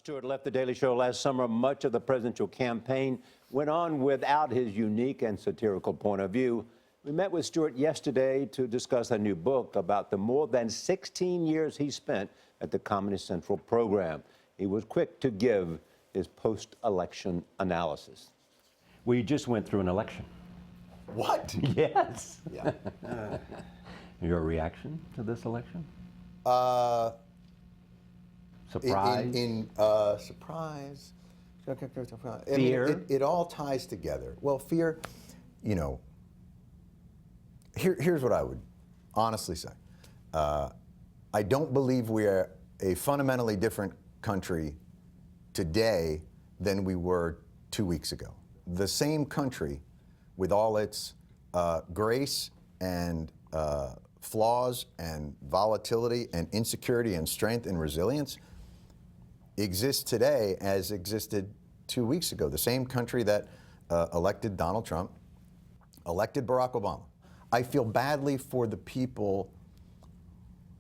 Stewart left The Daily Show last summer. Much of the presidential campaign went on without his unique and satirical point of view. We met with Stewart yesterday to discuss a new book about the more than 16 years he spent at the Comedy Central program. He was quick to give his post-election analysis. We just went through an election. What? Yes. Yeah. Your reaction to this election? Surprise? Surprise. Fear? I mean, it all ties together. Well, fear, you know, here's what I would honestly say. I don't believe we are a fundamentally different country today than we were 2 weeks ago. The same country, with all its grace and flaws and volatility and insecurity and strength and resilience, exists today as existed 2 weeks ago. The same country that elected Donald Trump, elected Barack Obama. I feel badly for the people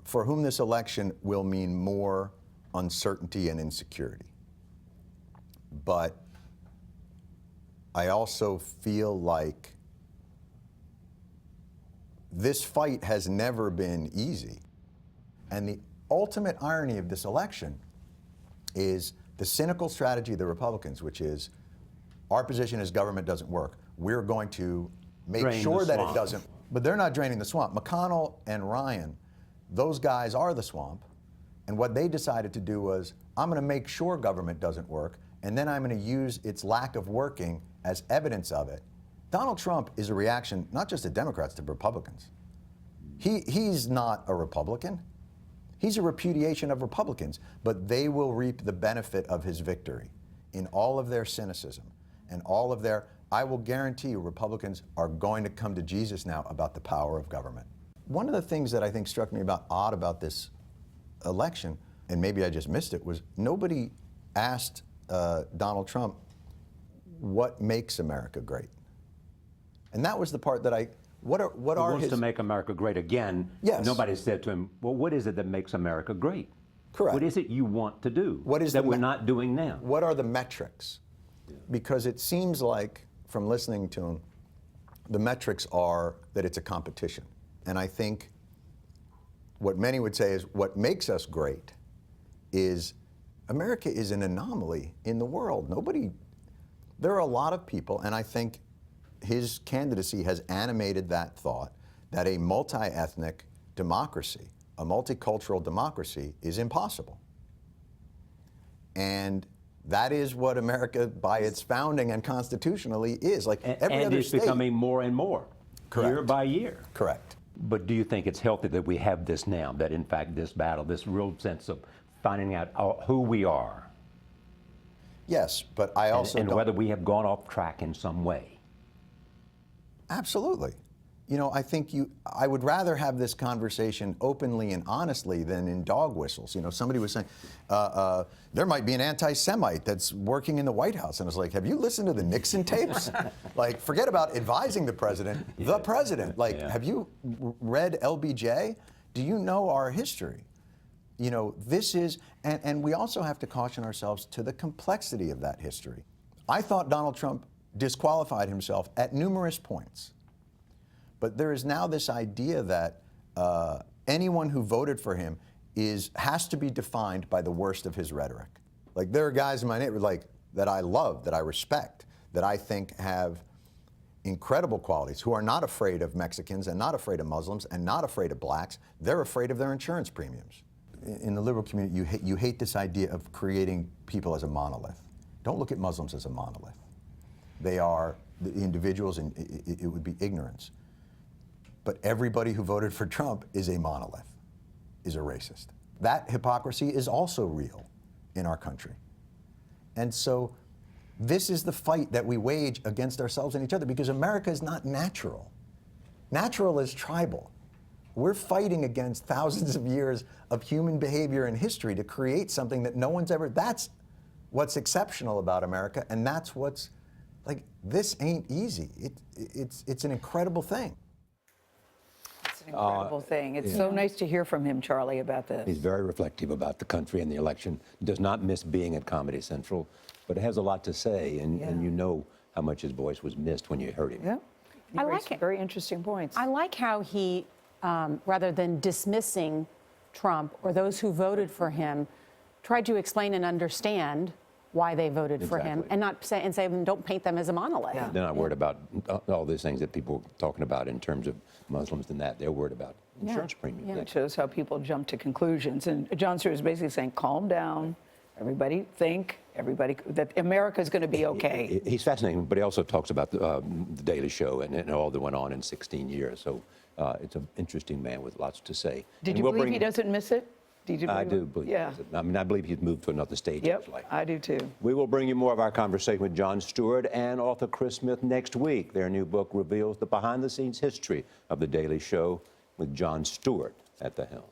for whom this election will mean more uncertainty and insecurity. But I also feel like this fight has never been easy. And the ultimate irony of this election is the cynical strategy of the Republicans, which is our position is government doesn't work. We're going to make sure that it doesn't. But they're not draining the swamp. McConnell and Ryan, those guys are the swamp. And what they decided to do was, I'm going to make sure government doesn't work, and then I'm going to use its lack of working as evidence of it. Donald Trump is a reaction, not just to Democrats, to Republicans. He's not a Republican. He's a repudiation of Republicans, but they will reap the benefit of his victory in all of their cynicism and all of their, I will guarantee you Republicans are going to come to Jesus now about the power of government. One of the things that I think struck me odd about this election, and maybe I just missed it, was nobody asked Donald Trump what makes America great. And that was the part that what are wants to make America great again. Yes. Nobody said to him, well, what is it that makes America great? Correct. What is it you want to do that we're not doing now? What are the metrics? Yeah. Because it seems like, from listening to him, the metrics are that it's a competition. And I think what many would say is what makes us great is America is an anomaly in the world. There are a lot of people, and I think his candidacy has animated that thought that a multi-ethnic democracy, a multicultural democracy, is impossible. And that is what America, by its founding and constitutionally, is. Like every other state. And it's becoming more and more, Correct. year by year. Correct. But do you think it's healthy that we have this now, that in fact this battle, this real sense of finding out who we are? Yes, but I also and whether we have gone off track in some way. Absolutely. You know, I would rather have this conversation openly and honestly than in dog whistles. You know, somebody was saying, there might be an anti-Semite that's working in the White House. And I was like, have you listened to the Nixon tapes? Like, forget about advising the president, the president. Like, have you read LBJ? Do you know our history? You know, this is, and we also have to caution ourselves to the complexity of that history. I thought Donald Trump disqualified himself at numerous points. But there is now this idea that anyone who voted for him has to be defined by the worst of his rhetoric. Like, there are guys in my neighborhood that I love, that I respect, that I think have incredible qualities, who are not afraid of Mexicans and not afraid of Muslims and not afraid of blacks. They're afraid of their insurance premiums. In the liberal community, you hate this idea of creating people as a monolith. Don't look at Muslims as a monolith. They are the individuals, and it would be ignorance. But everybody who voted for Trump is a monolith, is a racist. That hypocrisy is also real in our country. And so this is the fight that we wage against ourselves and each other, because America is not natural. Natural is tribal. We're fighting against thousands of years of human behavior and history to create something that no one's ever, that's what's exceptional about America, and that's what's, like, this ain't easy. It's an incredible thing. Incredible thing. It's so nice to hear from him, Charlie, about this. He's very reflective about the country and the election. Does not miss being at Comedy Central, but has a lot to say, and you know how much his voice was missed when you heard him. Yeah. He I raised like some it. very interesting points. I like how he, rather than dismissing Trump or those who voted for him, tried to explain and understand why they voted for him, Exactly. and not say don't paint them as a monolith. Yeah. They're not worried about all these things that people are talking about in terms of Muslims and that. They're worried about insurance premiums. It shows how people jump to conclusions. And Jon Stewart is basically saying, calm down. Everybody that America's going to be okay. He's fascinating, but he also talks about the Daily Show and all that went on in 16 years. So it's an interesting man with lots to say. Did And you we'll believe bring- he doesn't miss it? Did you I believe do it? believe. Yeah. I mean, I believe he's moved to another stage in Yep, his life. I do too. We will bring you more of our conversation with Jon Stewart and author Chris Smith next week. Their new book reveals the behind-the-scenes history of The Daily Show with Jon Stewart at the helm.